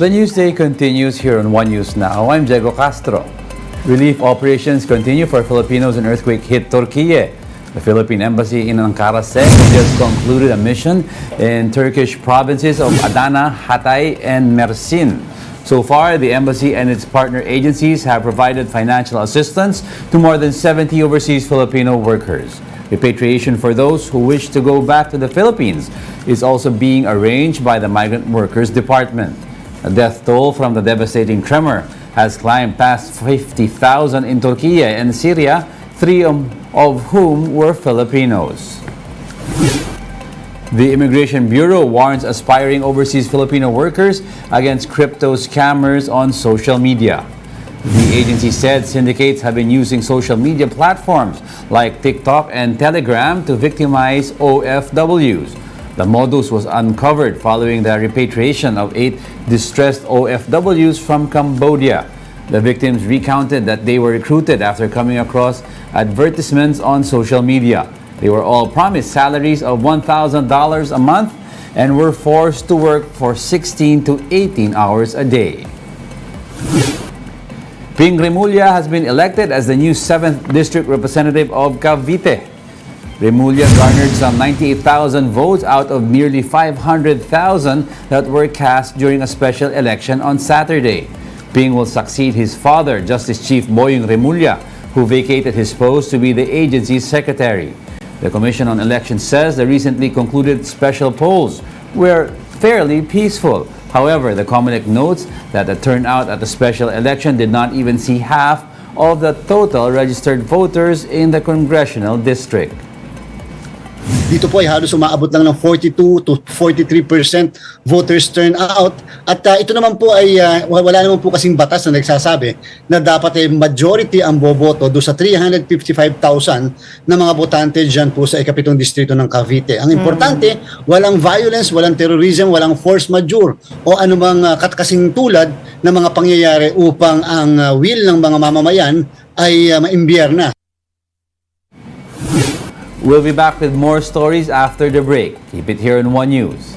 The Newsday continues here on One News Now. I'm Diego Castro. Relief operations continue for Filipinos in earthquake-hit Turkey. The Philippine Embassy in Ankara said it just concluded a mission in Turkish provinces of Adana, Hatay, and Mersin. So far, the embassy and its partner agencies have provided financial assistance to more than 70 overseas Filipino workers. Repatriation for those who wish to go back to the Philippines is also being arranged by the Migrant Workers Department. The death toll from the devastating tremor has climbed past 50,000 in Turkey and Syria, three of whom were Filipinos. The Immigration Bureau warns aspiring overseas Filipino workers against crypto scammers on social media. The agency said syndicates have been using social media platforms like TikTok and Telegram to victimize OFWs. The modus was uncovered following the repatriation of 8 distressed OFWs from Cambodia. The victims recounted that they were recruited after coming across advertisements on social media. They were all promised salaries of $1,000 a month and were forced to work for 16 to 18 hours a day. Ping Remulla has been elected as the new 7th District Representative of Cavite. Remulla garnered some 98,000 votes out of nearly 500,000 that were cast during a special election on Saturday. Ping will succeed his father, Justice Chief Boying Remulla, who vacated his post to be the agency's secretary. The Commission on Elections says the recently concluded special polls were fairly peaceful. However, the COMELEC notes that the turnout at the special election did not even see half of the total registered voters in the congressional district. Dito po ay halos umaabot lang ng 42 to 43% voters turnout. At ito naman po ay wala naman po kasing batas na nagsasabi na dapat ay majority ang boboto do sa 355,000 na mga botante dyan po sa ikapitong distrito ng Cavite. Ang importante, walang violence, walang terrorism, walang force majeure o anumang kasing tulad ng mga pangyayari upang ang will ng mga mamamayan ay maimbierna. We'll be back with more stories after the break. Keep it here on One News.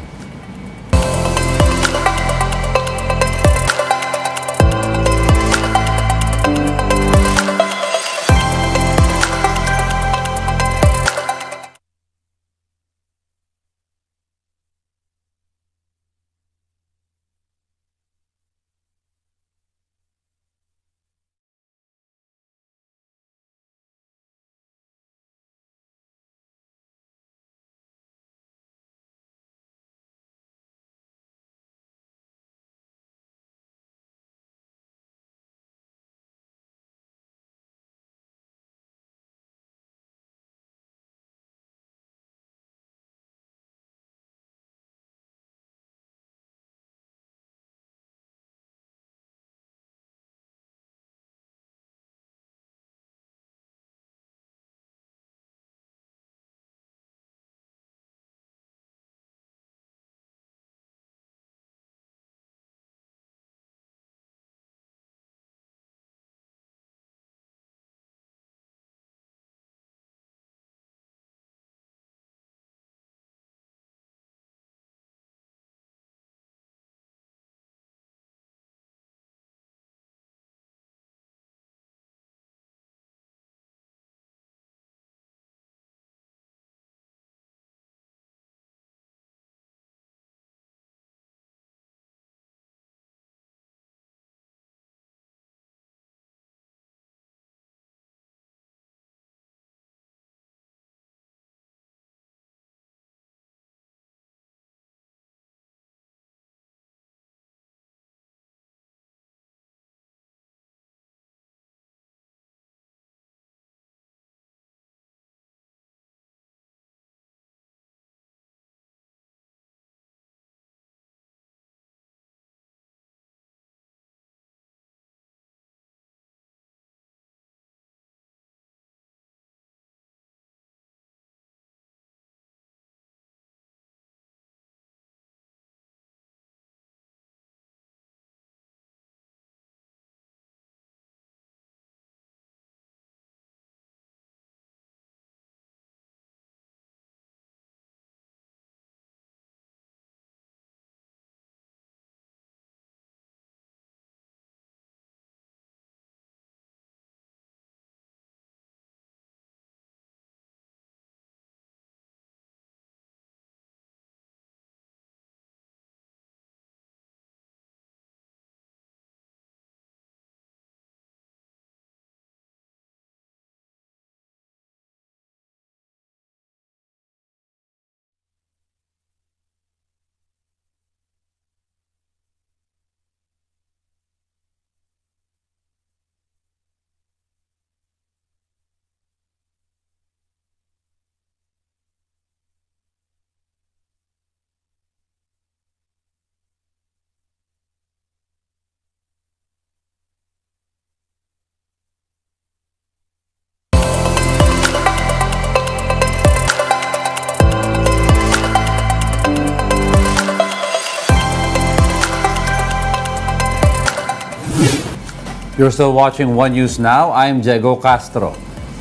You're still watching One News Now. I'm Diego Castro.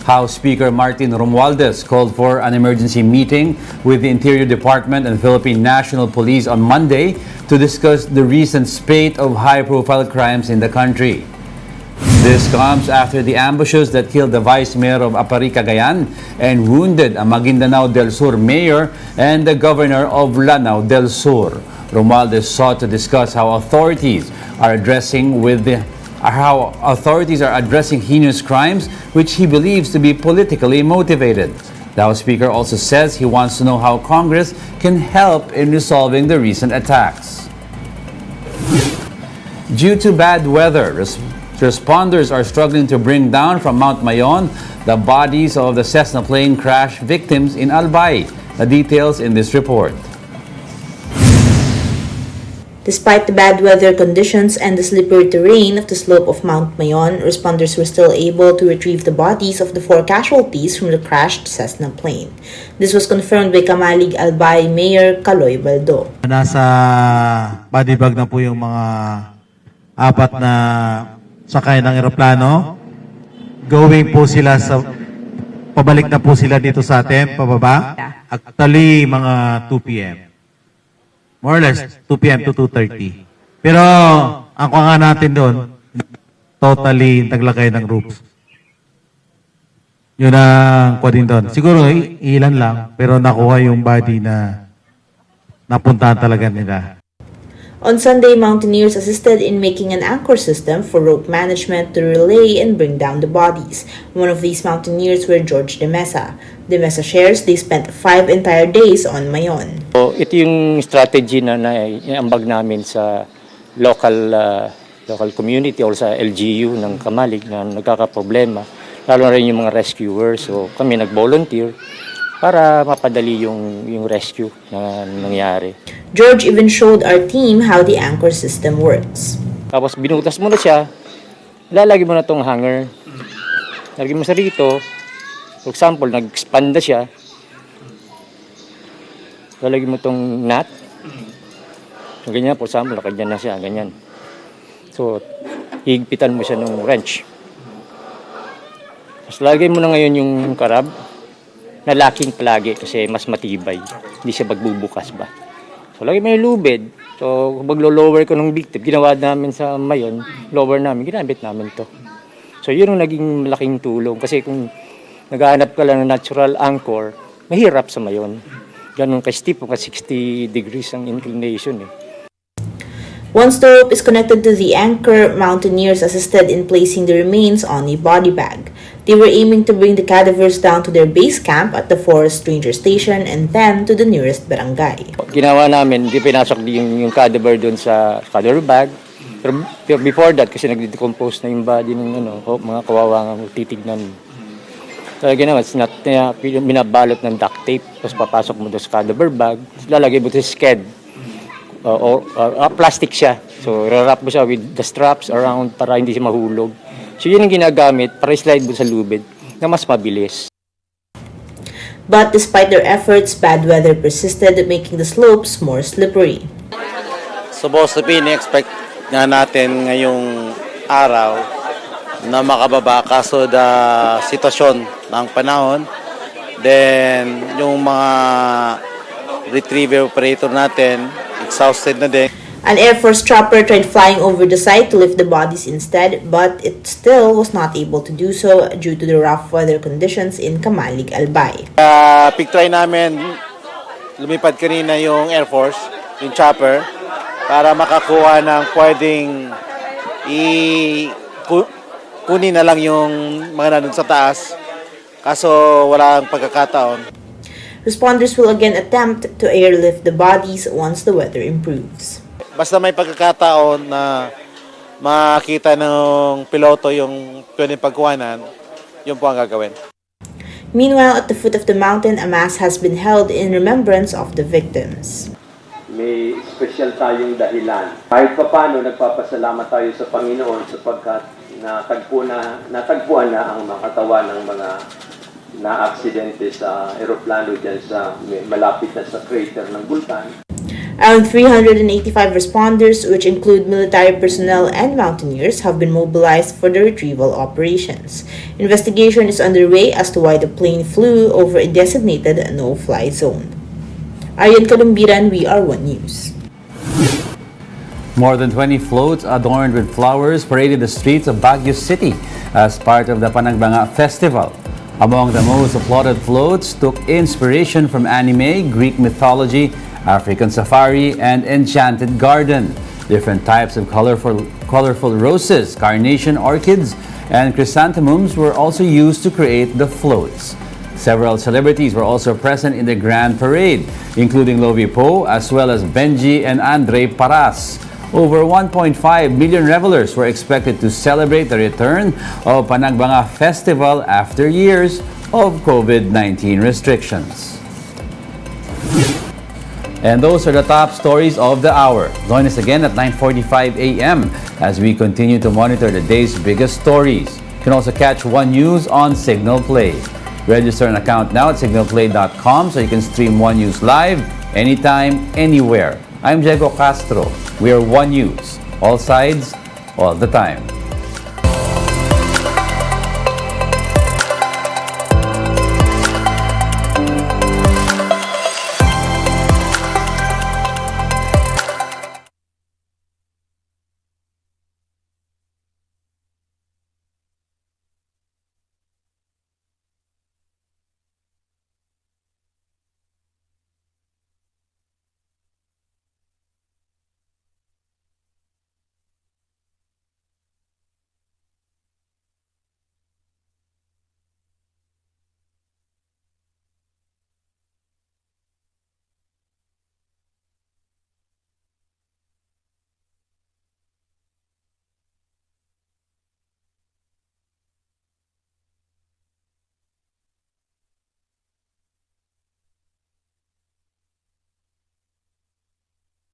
House Speaker Martin Romualdez called for an emergency meeting with the Interior Department and Philippine National Police on Monday to discuss the recent spate of high-profile crimes in the country. This comes after the ambushes that killed the Vice Mayor of Apari, Cagayan and wounded a Maguindanao del Sur mayor and the Governor of Lanao del Sur. Romualdez sought to discuss how authorities are addressing heinous crimes, which he believes to be politically motivated. The House Speaker also says he wants to know how Congress can help in resolving the recent attacks. Due to bad weather, responders are struggling to bring down from Mount Mayon the bodies of the Cessna plane crash victims in Albay. The details in this report. Despite the bad weather conditions and the slippery terrain of the slope of Mount Mayon, responders were still able to retrieve the bodies of the 4 casualties from the crashed Cessna plane. This was confirmed by Kamalig Albay Mayor Caloy Baldo. Nasa body bag na po yung mga 4 na sakay ng eroplano. Going po sila pabalik na po sila dito sa atin, pababa. Actually, mga 2 p.m. More or less, 2 p.m. to 2:30. Pero, ang kuha natin doon, totally naglagay ng roofs. Yun ang kuha din doon. Siguro, ilan lang, pero nakuha yung body na napuntahan talaga nila. On Sunday, mountaineers assisted in making an anchor system for rope management to relay and bring down the bodies. One of these mountaineers were George De Mesa. De Mesa shares they spent 5 entire days on Mayon. So, ito yung strategy na iambag namin sa local community or sa LGU ng Kamalig na nagkakaproblema, lalo na rin yung mga rescuers. So kami nag-volunteer para mapadali yung rescue na nangyari. George even showed our team how the anchor system works. Tapos binutas mo na siya, lalagay mo na tong hanger. Lagay mo sa rito, for example, nag-expand na siya, lalagay mo tong nut. So, ganyan, for example, nakadyan na siya, ganyan. So, higpitan mo siya ng wrench. Tapos lagay mo na ngayon yung karab, na locking palagi kasi mas matibay. Hindi siya magbubukas ba. So, lagay mo yung lubid. So, kung maglo-lower ko ng victim, ginawa namin sa Mayon, lower namin, ginamit namin to. So, yun ang naging malaking tulong. Kasi kung naghahanap ka lang ng natural anchor, mahirap sa Mayon. Ganun ka-steep, 60 degrees ang inclination eh. Once the rope is connected to the anchor, mountaineers assisted in placing the remains on a body bag. They were aiming to bring the cadavers down to their base camp at the Forest Ranger Station and then to the nearest barangay. Ginawa namin, hindi pinasok yung cadaver doon sa cadaver bag. Pero before that, kasi nag-decompose na yung body ng mga kawawang titignan. So ginawa, binabalot ng duct tape, tapos papasok mo doon sa cadaver bag, lalagay mo sa sked. Or plastic siya. So, rarap mo siya with the straps around para hindi siya mahulog. So, yun ang ginagamit para slide mo sa lubid na mas mabilis. But despite their efforts, bad weather persisted, making the slopes more slippery. Supposed to be, expect nga natin ngayong araw na makababa kaso the sitwasyon ng panahon. Then, yung mga retriever operator natin, exhausted na din. An Air Force chopper tried flying over the site to lift the bodies instead, but it still was not able to do so due to the rough weather conditions in Kamalig, Albay. Pig-try namin, lumipad kanina yung Air Force, yung chopper, para makakuha ng pwedeng kunin na lang yung mga nandun sa taas. Kaso walang pagkakataon. Responders will again attempt to airlift the bodies once the weather improves. Basta may pagkakataon na makita ng piloto yung pwedeng pagkuhanan, yun po ang gagawin. Meanwhile, at the foot of the mountain, a mass has been held in remembrance of the victims. May special tayong dahilan. Kahit pa paano, nagpapasalamat tayo sa Panginoon sapagkat natagpuan na ang mga katawan ng mga na-aksidente sa eroplano dyan sa malapit na sa crater ng bulkan. Around 385 responders, which include military personnel and mountaineers, have been mobilized for the retrieval operations. Investigation is underway as to why the plane flew over a designated no-fly zone. Aryan Kalumbiran, WR1 News. More than 20 floats adorned with flowers paraded the streets of Baguio City as part of the Panagbanga Festival. Among the most applauded floats took inspiration from anime, Greek mythology, African safari, and enchanted garden. Different types of colorful roses, carnation orchids, and chrysanthemums were also used to create the floats. Several celebrities were also present in the grand parade, including Lovie Poe as well as Benji and Andre Paras. Over 1.5 million revelers were expected to celebrate the return of Panagbanga Festival after years of COVID-19 restrictions. And those are the top stories of the hour. Join us again at 9:45 a.m. as we continue to monitor the day's biggest stories. You can also catch One News on Signal Play. Register an account now at signalplay.com so you can stream One News live anytime, anywhere. I'm Diego Castro. We are One News. All sides, all the time.